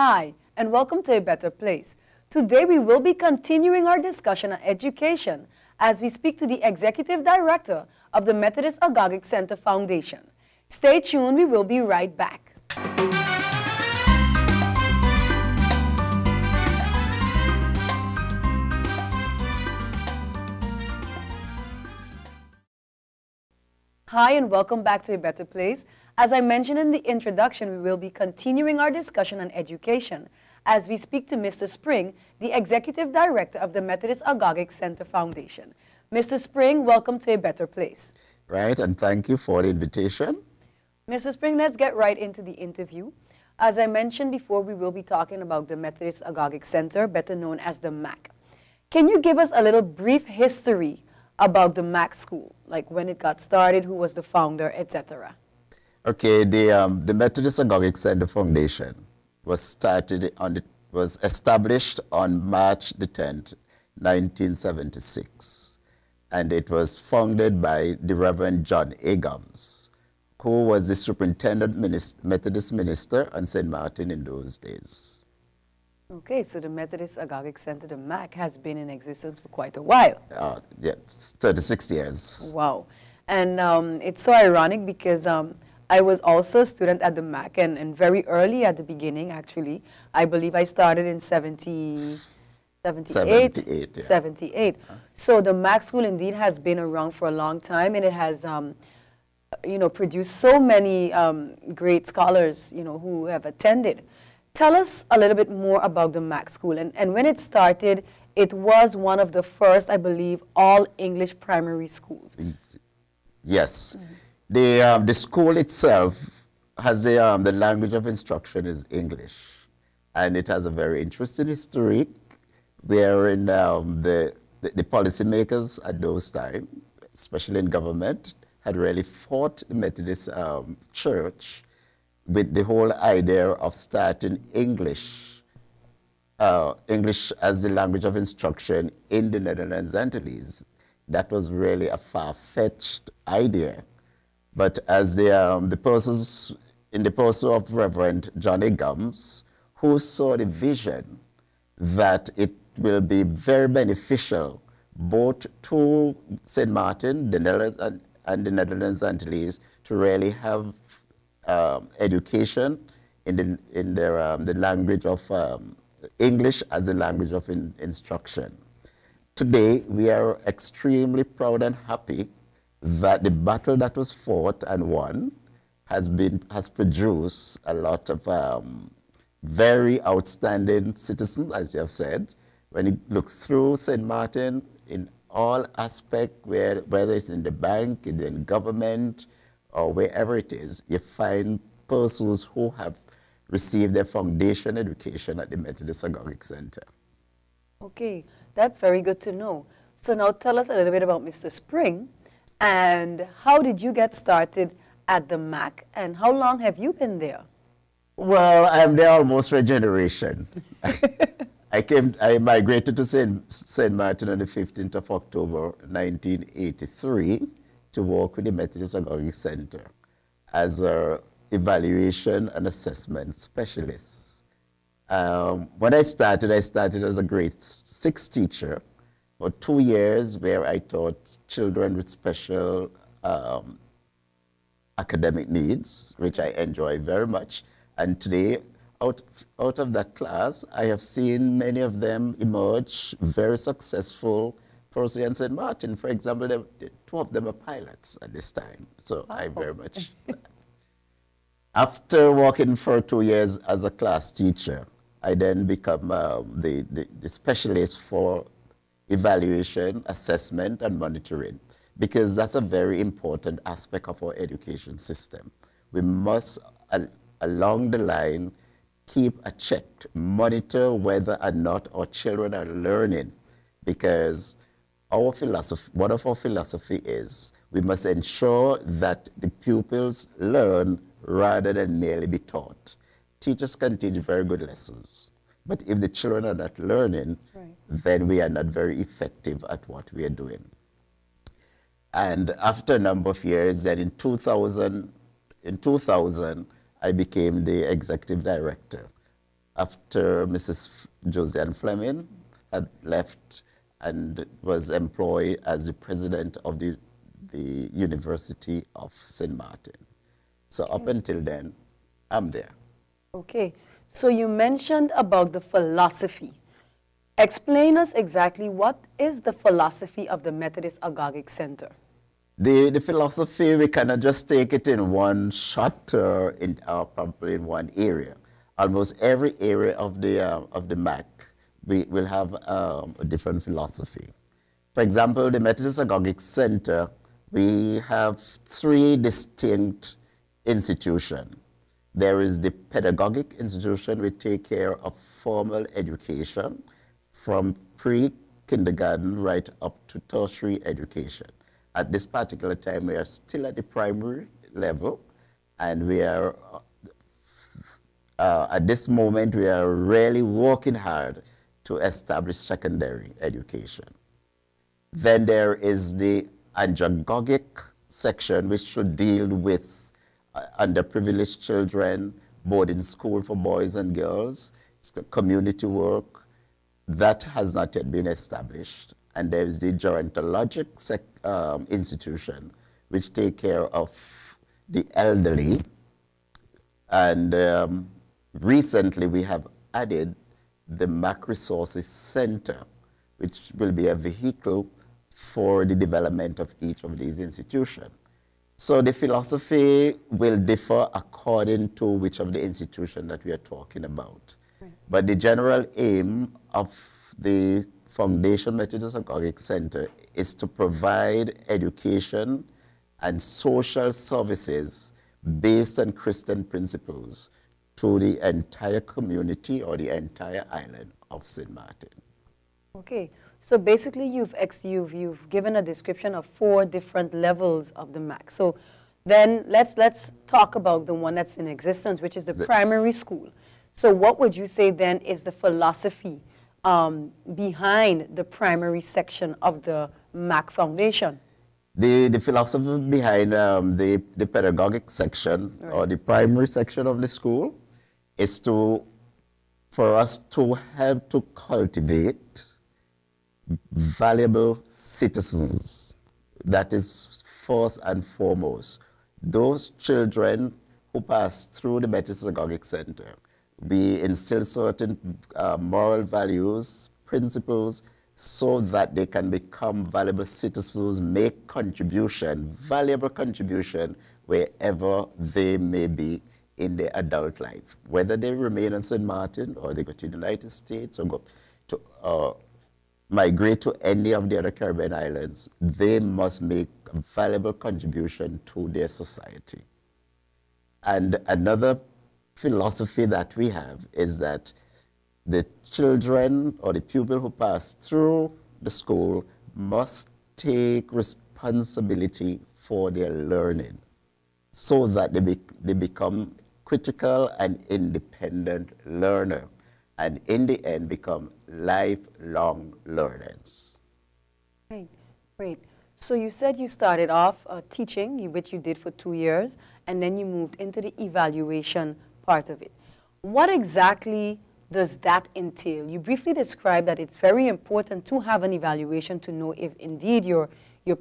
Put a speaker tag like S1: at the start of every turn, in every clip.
S1: Hi, and welcome to A Better Place. Today we will be continuing our discussion on education as we speak to the Executive Director of the Methodist Agogic Center Foundation. Stay tuned, we will be right back. Hi, and welcome back to A Better Place. As I mentioned in the introduction, we will be continuing our discussion on education as we speak to Mr. Spring, the Executive Director of the Methodist Agogic Center Foundation. Mr. Spring, welcome to A Better Place.
S2: Right, and thank you for the invitation.
S1: Mr. Spring, let's get right into the interview. As I mentioned before, we will be talking about the Methodist Agogic Center, better known as the MAC. Can you give us a little brief history about the MAC school, like when it got started, who was the founder, etc.?
S2: Okay, the Methodist Agogic Center Foundation was established on March the 10th, 1976, and it was founded by the Reverend John Agams, who was the superintendent Methodist minister on St. Martin in those days.
S1: Okay, so the Methodist Agogic Center, the MAC, has been in existence for quite a while.
S2: Yeah, 36 years.
S1: Wow. And it's so ironic because I was also a student at the MAC, and very early at the beginning, actually. I believe I started in 78.
S2: 78, yeah.
S1: 78. So the MAC school indeed has been around for a long time, and it has, you know, produced so many great scholars, you know, who have attended. Tell us a little bit more about the MAC school. And when it started, it was one of the first, I believe, all-English primary schools.
S2: Yes. The school itself has the language of instruction is English, and it has a very interesting history wherein the policymakers at those times, especially in government, had really fought the Methodist Church with the whole idea of starting English as the language of instruction in the Netherlands Antilles. That was really a far-fetched idea. But as the persons in the person of Reverend John Agams, who saw the vision that it will be very beneficial both to St. Martin, the Netherlands, and the Netherlands Antilles to really have education in the language of English as a language of instruction. Today, we are extremely proud and happy that the battle that was fought and won has produced a lot of very outstanding citizens, as you have said. When you look through St. Martin in all aspects, whether it's in the bank, in government, or wherever it is, you find persons who have received their foundation education at the Methodist Agogic Center.
S1: Okay, that's very good to know. So now tell us a little bit about Mr. Spring. And how did you get started at the MAC, and how long have you been there?
S2: Well, I'm there almost for a generation. I migrated to St. Martin on the 15th of October, 1983, to work with the Methodist Agogic Center as an evaluation and assessment specialist. When I started as a grade 6 teacher for 2 years, where I taught children with special academic needs, which I enjoy very much. And today, out of that class, I have seen many of them emerge very successful persons in St. Martin. For example, 2 of them are pilots at this time. So wow. I very much. After working for 2 years as a class teacher, I then become the specialist for evaluation, assessment, and monitoring, because that's a very important aspect of our education system. We must, along the line, keep a check, monitor whether or not our children are learning, because our philosophy, one of our philosophy is we must ensure that the pupils learn rather than merely be taught. Teachers can teach very good lessons, but if the children are not learning, right, then we are not very effective at what we are doing. And after a number of years, then in 2000, I became the executive director. after Mrs. Josiane Fleming had left and was employed as the president of the University of St. Martin. So up until then, I'm there.
S1: Okay. So you mentioned about the philosophy. Explain us exactly what is the philosophy of the Methodist Agogic Center?
S2: The philosophy, we cannot just take it in one shot or probably in one area. Almost every area of the MAC, we will have a different philosophy. For example, the Methodist Agogic Center, we have three distinct institutions. There is the pedagogic institution, which take care of formal education from pre-kindergarten right up to tertiary education. At this particular time, we are still at the primary level, and we are, at this moment, we are really working hard to establish secondary education. Then there is the andragogic section, which should deal with underprivileged children, boarding school for boys and girls, community work. That has not yet been established. And there is the gerontologic institution, which take care of the elderly. And recently we have added the MAC Resources Center, which will be a vehicle for the development of each of these institutions. So the philosophy will differ according to which of the institutions that we are talking about. Right. But the general aim of the Foundation Methodist Agogic Center is to provide education and social services based on Christian principles to the entire community or the entire island of St. Martin.
S1: Okay. So basically, you've given a description of 4 different levels of the MAC. So then let's talk about the one that's in existence, which is the primary school. So what would you say then is the philosophy behind the primary section of the MAC Foundation?
S2: The philosophy behind the pedagogic section, right, or the primary section of the school is for us to help to cultivate valuable citizens. That is first and foremost. Those children who pass through the Methodist Agogic Center, we instill certain moral values, principles, so that they can become valuable citizens, make contribution, valuable contribution, wherever they may be in their adult life. Whether they remain in St. Martin, or they go to the United States, or go to migrate to any of the other Caribbean islands, they must make a valuable contribution to their society. And another philosophy that we have is that the children or the pupil who pass through the school must take responsibility for their learning so that they become critical and independent learner, and in the end become lifelong learners.
S1: Great, great. So you said you started off teaching, which you did for 2 years, and then you moved into the evaluation part of it. What exactly does that entail? You briefly described that it's very important to have an evaluation to know if indeed your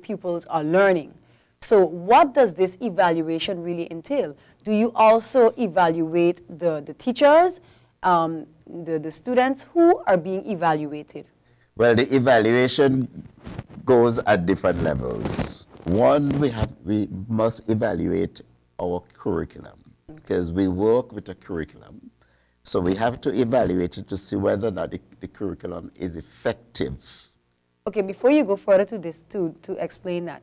S1: pupils are learning. So what does this evaluation really entail? Do you also evaluate the teachers, the students who are being evaluated?
S2: Well, the evaluation goes at different levels. One, we must evaluate our curriculum, because we work with a curriculum. So we have to evaluate it to see whether or not the curriculum is effective.
S1: Okay, before you go further to this, to explain that,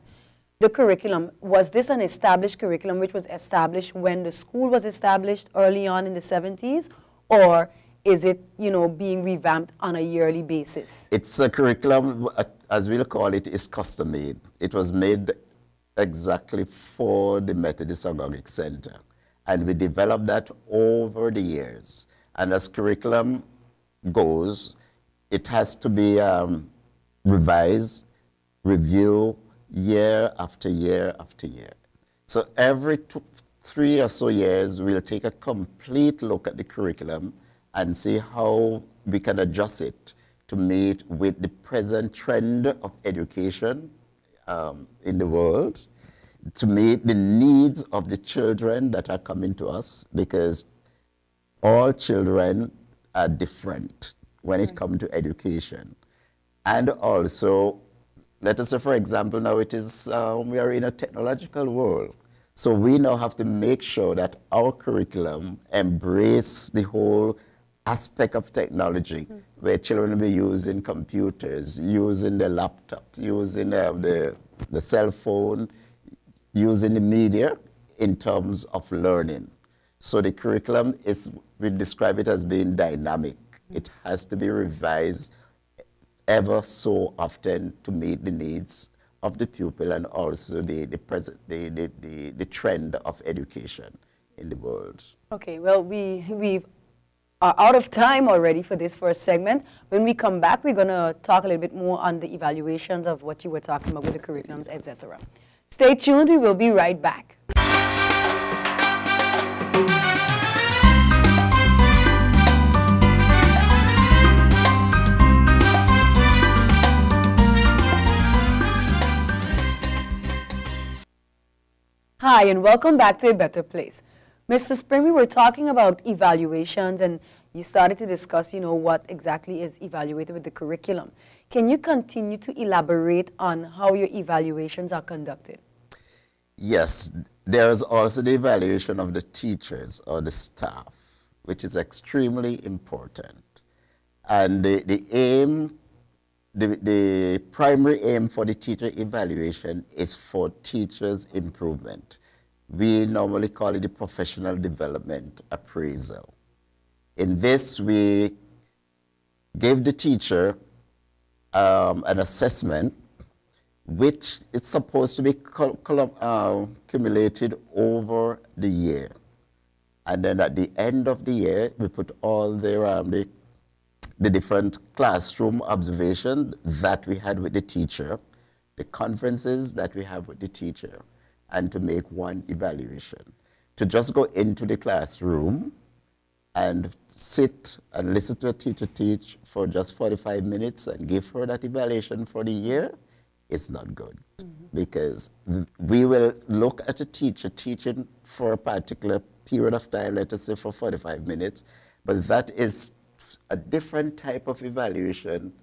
S1: the curriculum, was this an established curriculum which was established when the school was established early on in the 70s, or is it, being revamped on a yearly basis?
S2: It's a curriculum, as we'll call it, is custom made. It was made exactly for the Methodist Agogic Center. And we developed that over the years. And as curriculum goes, it has to be revised, reviewed, year after year after year. So every 3 or so years, we'll take a complete look at the curriculum and see how we can adjust it to meet with the present trend of education in the world, to meet the needs of the children that are coming to us, because all children are different when it comes to education. And also, let us say, for example, now it is, we are in a technological world. So we now have to make sure that our curriculum embrace the whole aspect of technology, where children will be using computers, using the laptop, using the cell phone, using the media in terms of learning. So the curriculum is, we describe it as being dynamic. It has to be revised ever so often to meet the needs of the pupil and also the trend of education in the world.
S1: Okay, well, we are out of time already for this first segment. When we come back, we're going to talk a little bit more on the evaluations of what you were talking about with the curriculums, etc. Stay tuned, we will be right back. Hi, and welcome back to A Better Place. Mr. Spring, we were talking about evaluations, and you started to discuss, what exactly is evaluated with the curriculum. Can you continue to elaborate on how your evaluations are conducted?
S2: Yes, there is also the evaluation of the teachers or the staff, which is extremely important. And the primary aim for the teacher evaluation is for teachers' improvement. We normally call it the professional development appraisal. In this, we give the teacher an assessment which is supposed to be accumulated over the year. And then at the end of the year, we put all the different classroom observations that we had with the teacher, the conferences that we have with the teacher, and to make one evaluation. To just go into the classroom and sit and listen to a teacher teach for just 45 minutes and give her that evaluation for the year is not good. Because we will look at a teacher teaching for a particular period of time, let us say for 45 minutes, but that is a different type of evaluation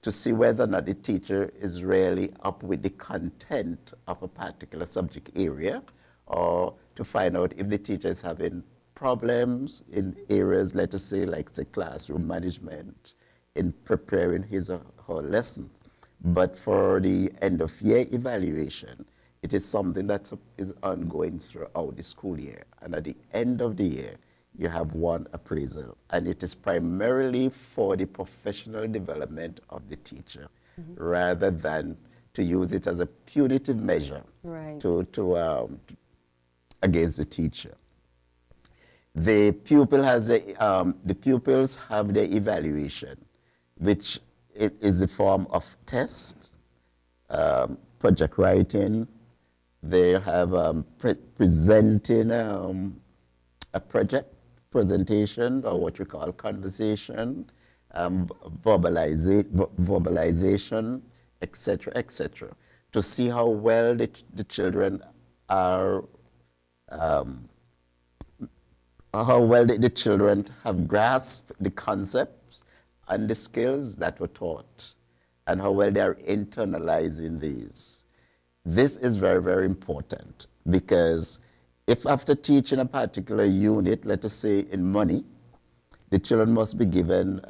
S2: to see whether or not the teacher is really up with the content of a particular subject area, or to find out if the teacher is having problems in areas, let us say, like the classroom management, in preparing his or her lesson. But for the end of year evaluation, it is something that is ongoing throughout the school year. And at the end of the year, you have one appraisal, and it is primarily for the professional development of the teacher, rather than to use it as a punitive measure against the teacher. The pupils have their evaluation, which is the form of tests, project writing. They have presenting a presentation, or what we call conversation, verbalization, etc., to see how well the children are, how well the children have grasped the concepts and the skills that were taught, and how well they are internalizing these. This is very, very important, because if after teaching a particular unit, let us say in money, the children must be given